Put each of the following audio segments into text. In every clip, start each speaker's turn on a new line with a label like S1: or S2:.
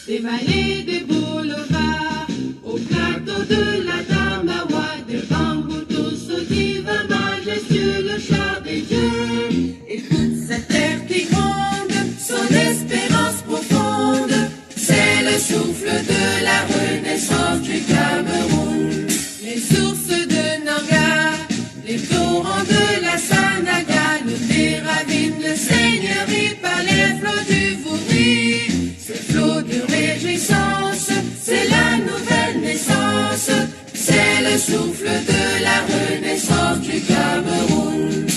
S1: des vallées, des boulevards, au plateau de la Damawa, des bambous tous divins, majestueux, le char des dieux. Et toute cette terre qui gronde, son espérance profonde, c'est le souffle de la renaissance du Cameroun. Les sources de Nanga, les torrents de la Sanaga, les ravines, le seigneurie, par les flots du Vouri. Ce flot de réjouissance, c'est la nouvelle naissance, c'est le souffle de la renaissance du Cameroun.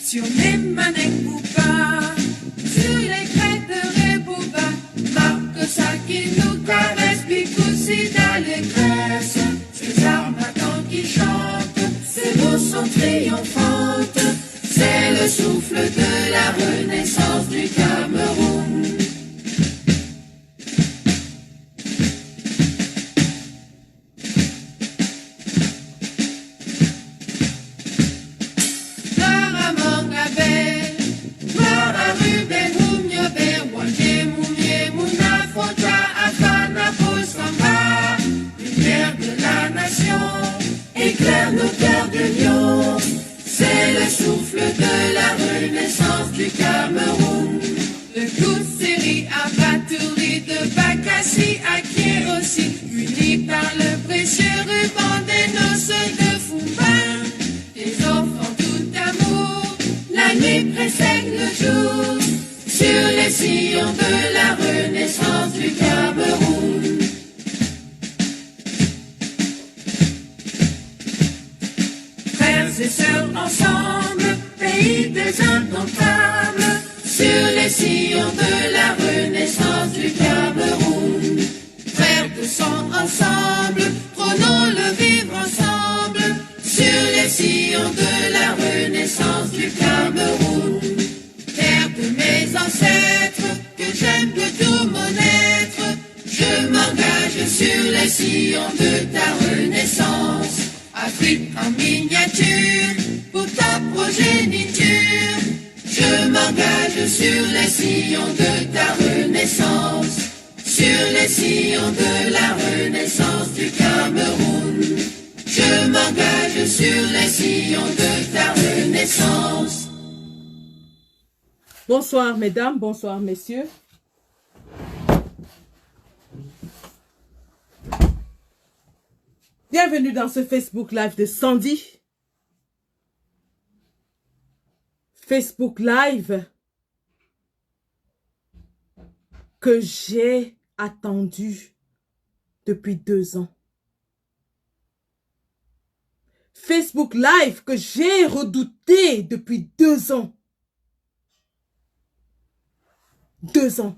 S1: Sur les manèques Bouba, sur les crêtes de Rebouba, marque ça qui nous caresse, Bikoussi d'allégresse. Ces armatans qui chantent, ces mots sont triomphantes, c'est le souffle de la renaissance du Cameroun. Gloire à Mangabel, gloire à Ruben Moumiobe, Wanje Moumie Mouna Fonta, Afana Posamba, lumière de la nation, éclaire nos cœurs de lion, c'est le souffle de la renaissance du Cameroun. De Kousseri à Batouri, de Bakassi à Kérosi, unis par le précieux ruban des noces de Fumba, des enfants tout amour, la nuit précède le jour, sur les sillons de la renaissance du Cameroun. Frères et sœurs ensemble, pays des indomptables, sur les sillons de la renaissance du Cameroun. Frères de sang ensemble, prenons le vivre ensemble, sur les sillons de la renaissance du Cameroun. Terre de mes ancêtres, que j'aime de tout mon être, je m'engage sur les sillons de ta renaissance. Afrique en miniature, pour ta progéniture, je m'engage sur les sillons de ta renaissance, sur les sillons de la renaissance du Cameroun. Je m'engage sur les sillons de ta renaissance.
S2: Bonsoir mesdames, bonsoir messieurs. Bienvenue dans ce Facebook Live de Sandy. Facebook Live que j'ai attendu depuis 2 ans. Facebook Live que j'ai redouté depuis 2 ans. 2 ans.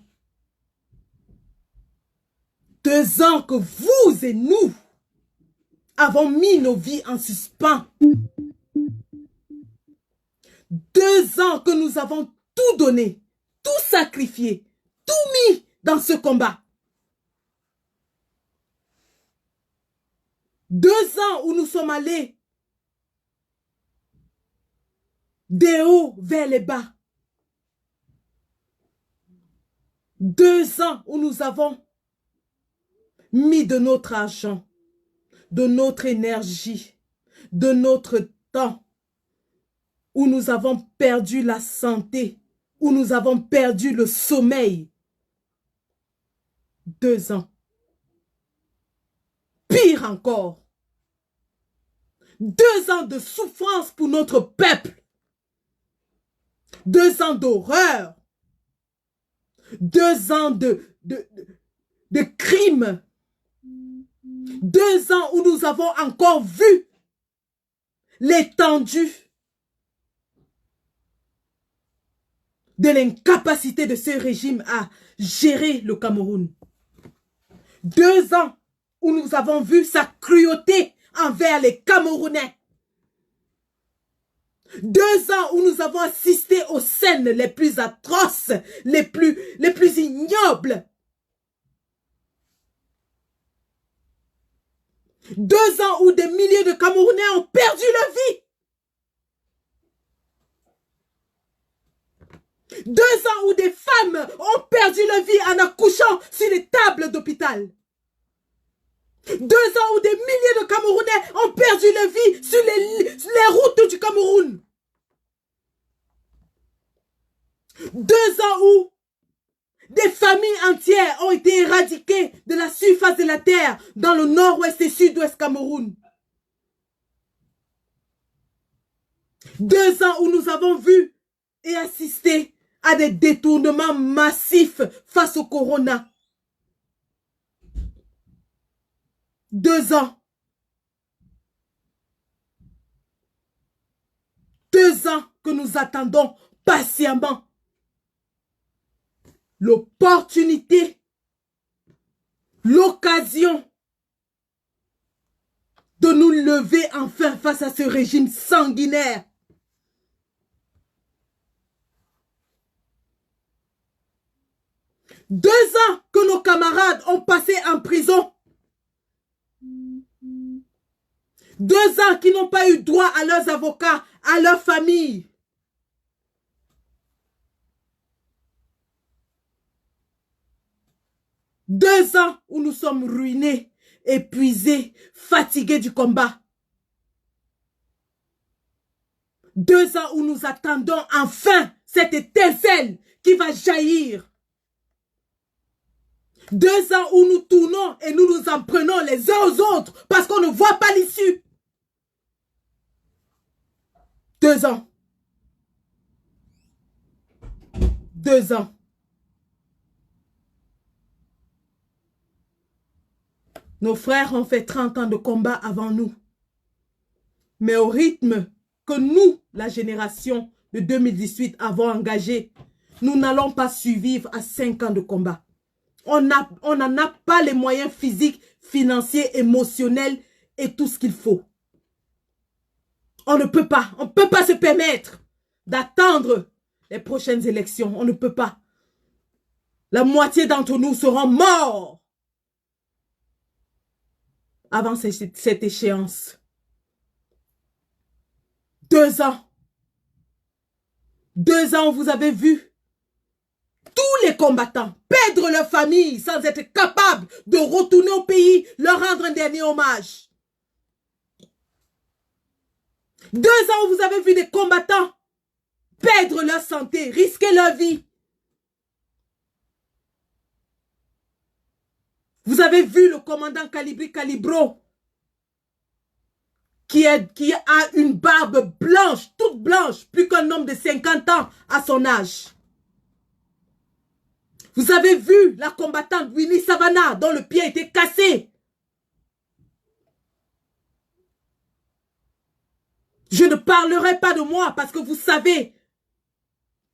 S2: 2 ans que vous et nous avons mis nos vies en suspens. 2 ans que nous avons tout donné, tout sacrifié, tout mis dans ce combat. 2 ans où nous sommes allés des hauts vers les bas. 2 ans où nous avons mis de notre argent, de notre énergie, de notre temps, où nous avons perdu la santé, où nous avons perdu le sommeil. 2 ans. Pire encore. 2 ans de souffrance pour notre peuple. 2 ans d'horreur. 2 ans de crimes. 2 ans où nous avons encore vu l'étendue de l'incapacité de ce régime à gérer le Cameroun. 2 ans où nous avons vu sa cruauté envers les Camerounais. 2 ans où nous avons assisté aux scènes les plus atroces, les plus ignobles. 2 ans où des milliers de Camerounais ont perdu leur vie. 2 ans où des femmes ont perdu leur vie en accouchant sur les tables d'hôpital. 2 ans où des milliers de Camerounais ont perdu leur vie sur les routes du Cameroun. 2 ans où des familles entières ont été éradiquées de la surface de la terre dans le nord-ouest et sud-ouest Cameroun. 2 ans où nous avons vu et assisté à des détournements massifs face au corona. 2 ans. 2 ans que nous attendons patiemment l'opportunité, l'occasion de nous lever enfin face à ce régime sanguinaire. 2 ans que nos camarades ont passé en prison. 2 ans qui n'ont pas eu droit à leurs avocats, à leur famille. 2 ans où nous sommes ruinés, épuisés, fatigués du combat. 2 ans où nous attendons enfin cette étincelle qui va jaillir. 2 ans où nous tournons et nous nous en prenons les uns aux autres parce qu'on ne voit pas l'issue. 2 ans. 2 ans. Nos frères ont fait 30 ans de combat avant nous. Mais au rythme que nous, la génération de 2018, avons engagé, nous n'allons pas survivre à 5 ans de combat. On n'en a pas les moyens physiques, financiers, émotionnels et tout ce qu'il faut. On ne peut pas se permettre d'attendre les prochaines élections. On ne peut pas. La moitié d'entre nous seront morts avant cette échéance. 2 ans. 2 ans, vous avez vu tous les combattants perdre leur famille sans être capables de retourner au pays, leur rendre un dernier hommage. 2 ans où vous avez vu des combattants perdre leur santé, risquer leur vie. Vous avez vu le commandant Calibri Calibro qui a une barbe blanche, toute blanche, plus qu'un homme de 50 ans à son âge. Vous avez vu la combattante Winnie Savannah dont le pied était cassé. Je ne parlerai pas de moi parce que vous savez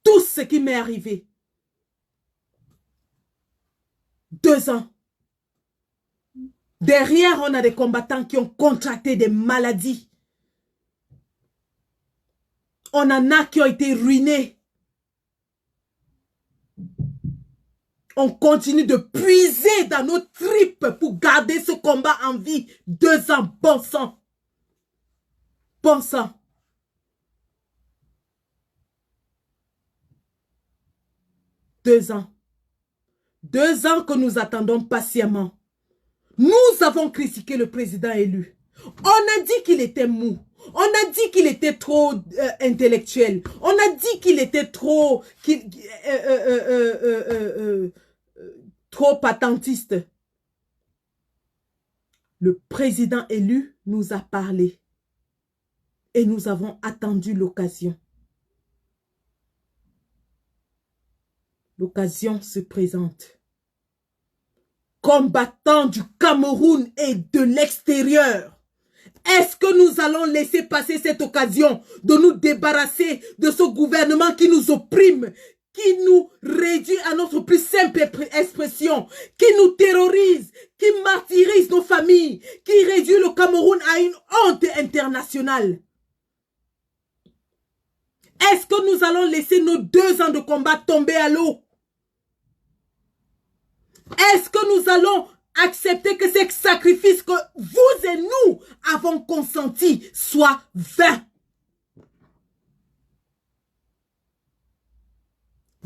S2: tout ce qui m'est arrivé. 2 ans. Derrière, on a des combattants qui ont contracté des maladies. On en a qui ont été ruinés. On continue de puiser dans nos tripes pour garder ce combat en vie. 2 ans, bon sang. Bon sang. 2 ans. 2 ans que nous attendons patiemment. Nous avons critiqué le président élu. On a dit qu'il était mou. On a dit qu'il était trop intellectuel. On a dit qu'il était trop patentiste. Le président élu nous a parlé. Et nous avons attendu l'occasion. L'occasion se présente. Combattants du Cameroun et de l'extérieur, est-ce que nous allons laisser passer cette occasion de nous débarrasser de ce gouvernement qui nous opprime, qui nous réduit à notre plus simple expression, qui nous terrorise, qui martyrise nos familles, qui réduit le Cameroun à une honte internationale? Est-ce que nous allons laisser nos 2 ans de combat tomber à l'eau? Est-ce que nous allons accepter que ces sacrifices que vous et nous avons consentis soient vains?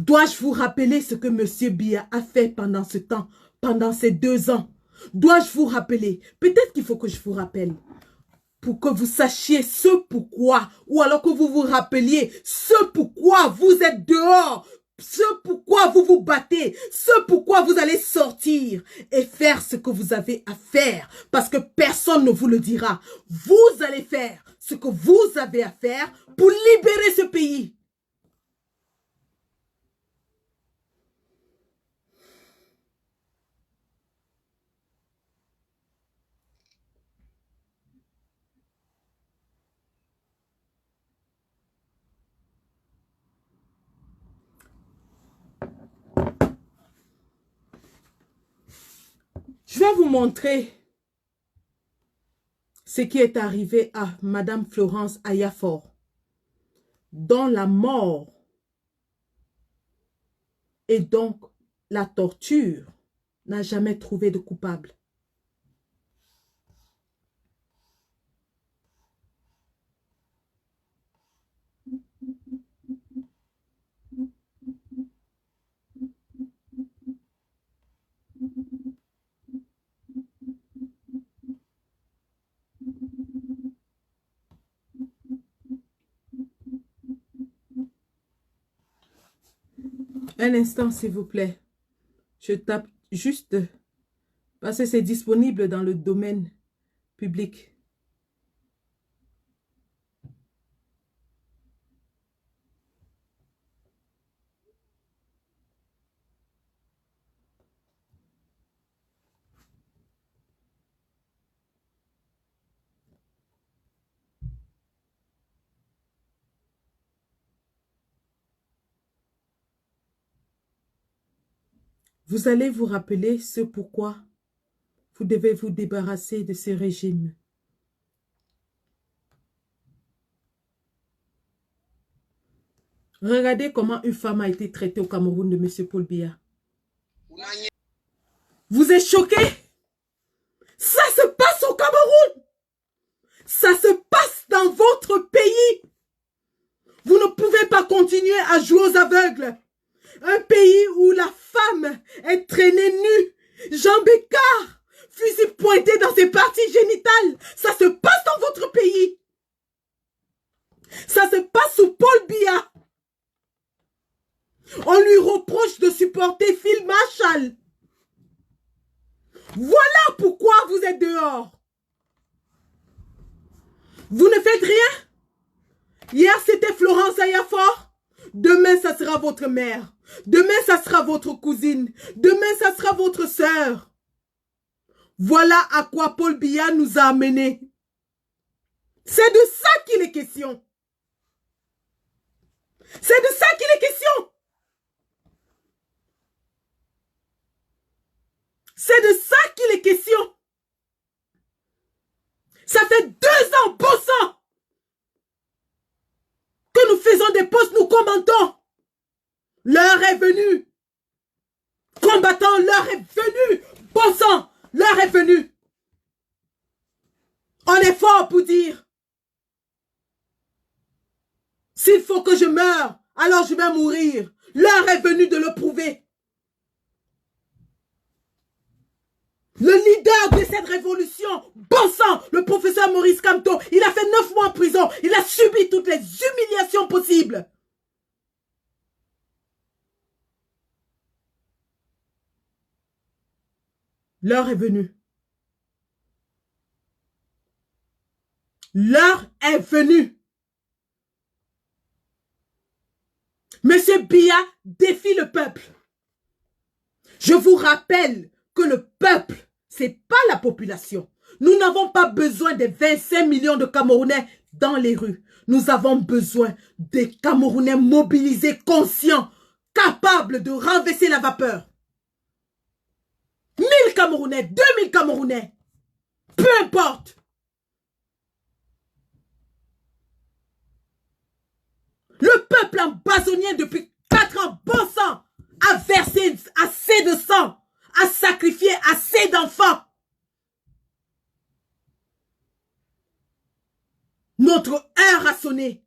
S2: Dois-je vous rappeler ce que M. Biya a fait pendant ce temps, pendant ces 2 ans? Dois-je vous rappeler? Peut-être qu'il faut que je vous rappelle. Pour que vous sachiez ce pourquoi, ou alors que vous vous rappeliez ce pourquoi vous êtes dehors, ce pourquoi vous vous battez, ce pourquoi vous allez sortir et faire ce que vous avez à faire, parce que personne ne vous le dira. Vous allez faire ce que vous avez à faire pour libérer ce pays. Je vais vous montrer ce qui est arrivé à Madame Florence Ayafor, dont la mort et donc la torture n'a jamais trouvé de coupable. Un instant, s'il vous plaît. Je tape juste parce que c'est disponible dans le domaine public. Vous allez vous rappeler ce pourquoi vous devez vous débarrasser de ce régime. Regardez comment une femme a été traitée au Cameroun de M. Paul Biya. Vous êtes choqués? Ça se passe au Cameroun. Ça se passe dans votre pays. Vous ne pouvez pas continuer à jouer aux aveugles. Un pays où la femme est traînée nue, jambes écartes, fusil pointé dans ses parties génitales. Ça se passe dans votre pays. Ça se passe sous Paul Biya. On lui reproche de supporter Phil Marshall. Voilà pourquoi vous êtes dehors. Vous ne faites rien. Hier, c'était Florence Ayafor. Demain, ça sera votre mère. Demain, ça sera votre cousine. Demain, ça sera votre sœur. Voilà à quoi Paul Biya nous a amenés. C'est de ça qu'il est question. C'est de ça qu'il est question. C'est de ça qu'il est question. Ça fait 2 ans, bon sang, que nous faisons des postes, nous commentons. L'heure est venue. Combattants, l'heure est venue. Bon sang, l'heure est venue. On est fort pour dire. S'il faut que je meure, alors je vais mourir. L'heure est venue de le prouver. Le leader de cette révolution, bon sang, le professeur Maurice Kamto, il a fait 9 mois en prison. Il a subi toutes les humiliations possibles. L'heure est venue. L'heure est venue. Monsieur Biya défie le peuple. Je vous rappelle que le peuple, c'est pas la population. Nous n'avons pas besoin des 25 millions de Camerounais dans les rues. Nous avons besoin des Camerounais mobilisés, conscients, capables de renverser la vapeur. 1000 Camerounais, 2000 Camerounais, peu importe. Le peuple ambazonien depuis 4 ans, bon sang, a versé assez de sang, a sacrifié assez d'enfants. Notre heure a sonné.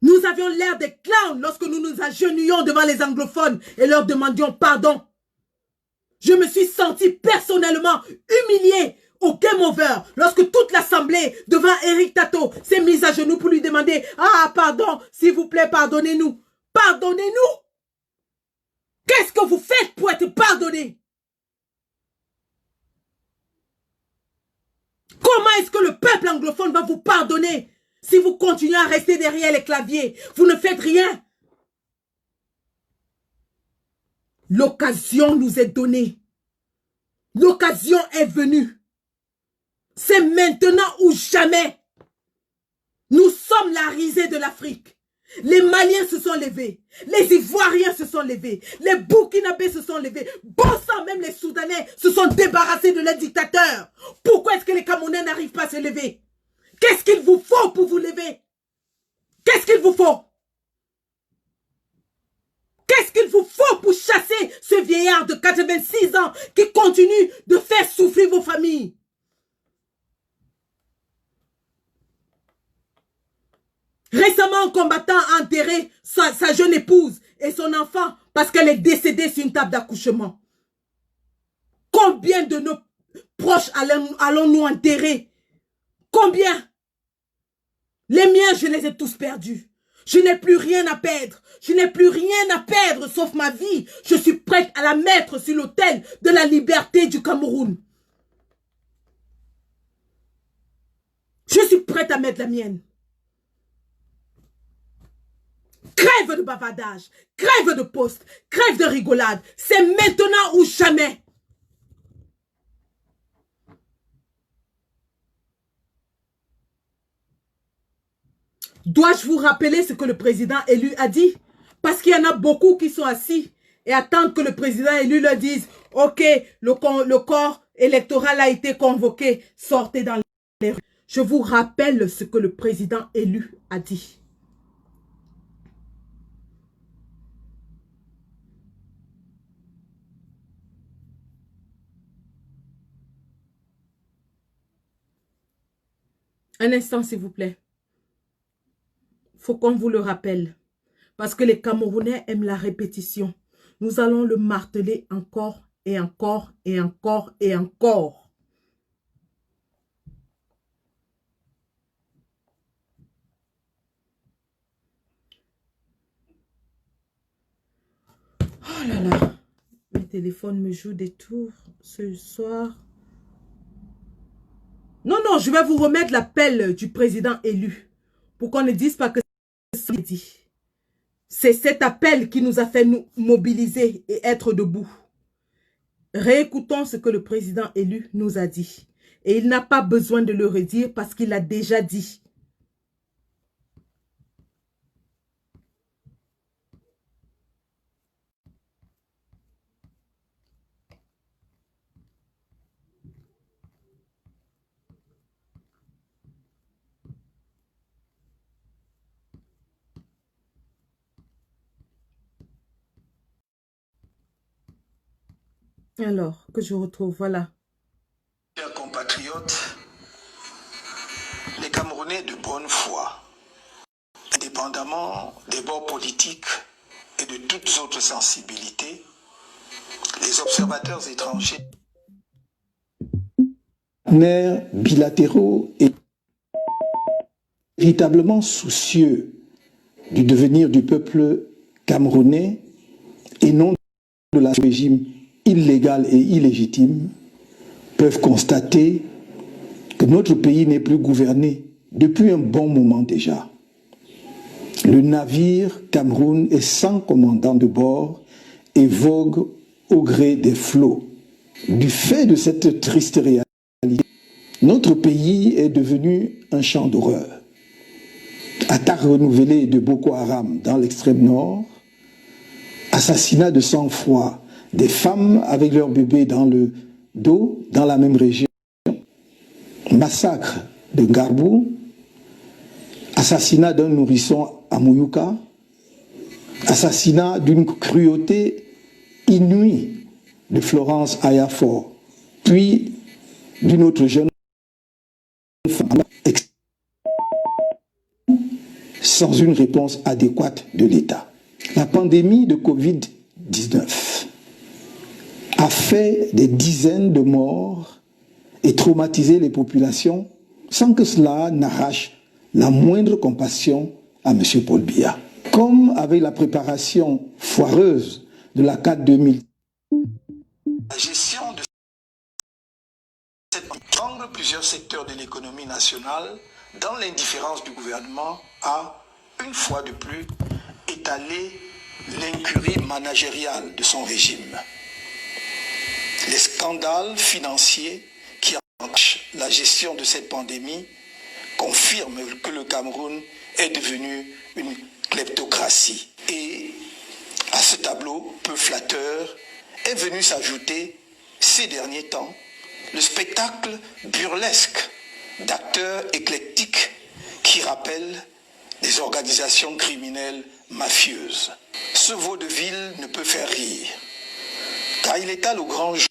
S2: Nous avions l'air des clowns lorsque lorsque nous nous agenouillions devant les anglophones et leur demandions pardon. Je me suis senti personnellement humilié au Game Over lorsque toute l'assemblée devant Éric Tato s'est mise à genoux pour lui demander « Ah, pardon, s'il vous plaît, pardonnez-nous. Pardonnez-nous. Qu'est-ce que vous faites pour être pardonné? Comment est-ce que le peuple anglophone va vous pardonner si vous continuez à rester derrière les claviers? Vous ne faites rien. L'occasion nous est donnée. L'occasion est venue. C'est maintenant ou jamais. Nous sommes la risée de l'Afrique. Les Maliens se sont levés. Les Ivoiriens se sont levés. Les Burkinabés se sont levés. Bon sang, même les Soudanais se sont débarrassés de leurs dictateurs. Pourquoi est-ce que les Camerounais n'arrivent pas à se lever? Qu'est-ce qu'il vous faut pour vous lever? Qu'est-ce qu'il vous faut? Qu'est-ce qu'il vous faut pour chasser ce vieillard de 86 ans qui continue de faire souffrir vos familles? Récemment, un combattant a enterré sa jeune épouse et son enfant parce qu'elle est décédée sur une table d'accouchement. Combien de nos proches allons-nous enterrer? Combien? Les miens, je les ai tous perdus. Je n'ai plus rien à perdre. Je n'ai plus rien à perdre sauf ma vie. Je suis prête à la mettre sur l'autel de la liberté du Cameroun. Je suis prête à mettre la mienne. Crève de bavardage, crève de poste, crève de rigolade. C'est maintenant ou jamais. Dois-je vous rappeler ce que le président élu a dit? Parce qu'il y en a beaucoup qui sont assis et attendent que le président élu leur dise « Ok, le corps électoral a été convoqué, sortez dans les rues. » Je vous rappelle ce que le président élu a dit. Un instant, s'il vous plaît. Faut qu'on vous le rappelle. Parce que les Camerounais aiment la répétition. Nous allons le marteler encore et encore et encore et encore. Oh là là. Mes téléphones me jouent des tours ce soir. Non, non, je vais vous remettre l'appel du président élu. Pour qu'on ne dise pas que c'est dit. C'est cet appel qui nous a fait nous mobiliser et être debout. Réécoutons ce que le président élu nous a dit. Et il n'a pas besoin de le redire parce qu'il a déjà dit. Alors, que je retrouve, voilà.
S3: Chers compatriotes, les Camerounais de bonne foi, indépendamment des bords politiques et de toutes autres sensibilités, les observateurs étrangers, bilatéraux et véritablement soucieux du devenir du peuple camerounais et non de la régime illégal et illégitime, peuvent constater que notre pays n'est plus gouverné depuis un bon moment déjà. Le navire Cameroun est sans commandant de bord et vogue au gré des flots. Du fait de cette triste réalité, notre pays est devenu un champ d'horreur. Attaques renouvelées de Boko Haram dans l'extrême nord, assassinat de sang-froid des femmes avec leurs bébés dans le dos dans la même région, massacre de Ngarbou, assassinat d'un nourrisson à Mouyouka, assassinat d'une cruauté inouïe de Florence Ayafor, puis d'une autre jeune femme sans une réponse adéquate de l'État. La pandémie de Covid-19 a fait des dizaines de morts et traumatisé les populations sans que cela n'arrache la moindre compassion à M. Paul Biya. Comme avec la préparation foireuse de la CAD 2000, la gestion de cette pandémie, plusieurs secteurs de l'économie nationale, dans l'indifférence du gouvernement, a, une fois de plus, étalé l'incurie managériale de son régime. Les scandales financiers qui empêchent la gestion de cette pandémie confirment que le Cameroun est devenu une kleptocratie. Et à ce tableau peu flatteur est venu s'ajouter, ces derniers temps, le spectacle burlesque d'acteurs éclectiques qui rappellent des organisations criminelles mafieuses. Ce vaudeville ne peut faire rire, car il étale au grand jour.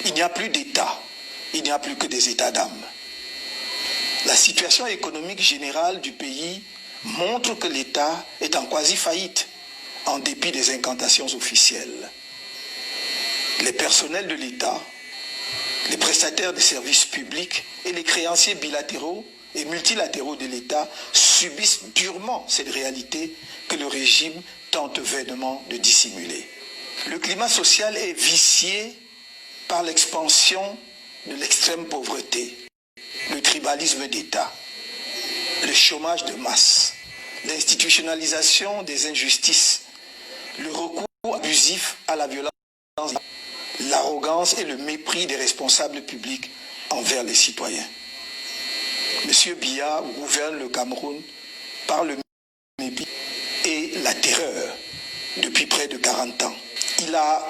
S3: Il n'y a plus d'État, il n'y a plus que des états d'âme. La situation économique générale du pays montre que l'État est en quasi-faillite, en dépit des incantations officielles. Les personnels de l'État, les prestataires de services publics et les créanciers bilatéraux et multilatéraux de l'État subissent durement cette réalité que le régime tente vainement de dissimuler. Le climat social est vicié par l'expansion de l'extrême pauvreté, le tribalisme d'État, le chômage de masse, l'institutionnalisation des injustices, le recours abusif à la violence, l'arrogance et le mépris des responsables publics envers les citoyens. M. Biya gouverne le Cameroun par le mépris et la terreur depuis près de 40 ans. Il a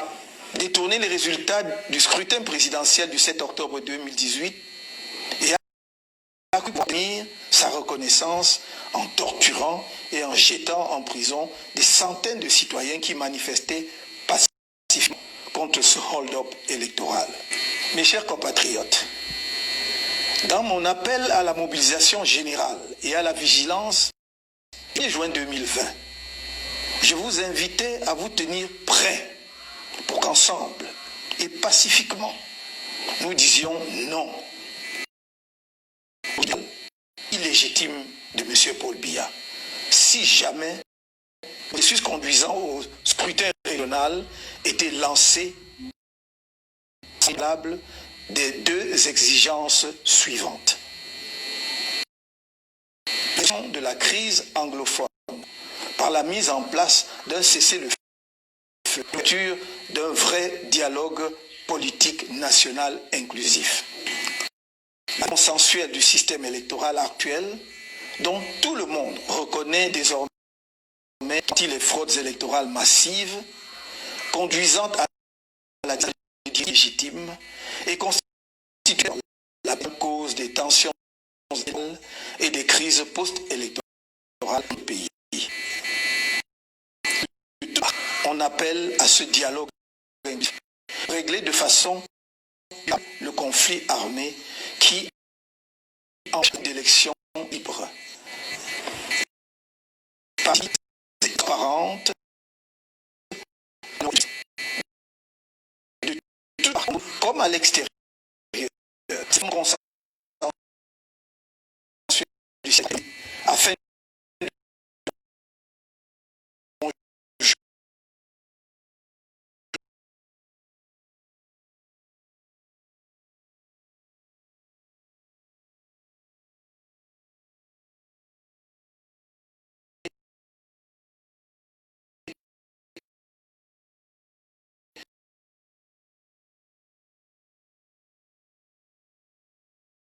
S3: détourné les résultats du scrutin présidentiel du 7 octobre 2018 et a cru obtenir sa reconnaissance en torturant et en jetant en prison des centaines de citoyens qui manifestaient pacifiquement contre ce hold-up électoral. Mes chers compatriotes, dans mon appel à la mobilisation générale et à la vigilance, le 1er juin 2020, je vous invitais à vous tenir prêts pour qu'ensemble et pacifiquement, nous disions non illégitime de M. Paul Biya. Si jamais le processus conduisant au scrutin régional était lancé, semblable des deux exigences suivantes. De la crise anglophone par la mise en place d'un cessez-le-feu, d'un vrai dialogue politique national inclusif. La consensuelle du système électoral actuel, dont tout le monde reconnaît désormais les fraudes électorales massives, conduisant à la légitime et constituant la cause des tensions et des crises post-électorales du pays. On appelle à ce dialogue régler de façon le conflit armé qui empêche d'élections libres, transparentes, comme à l'extérieur.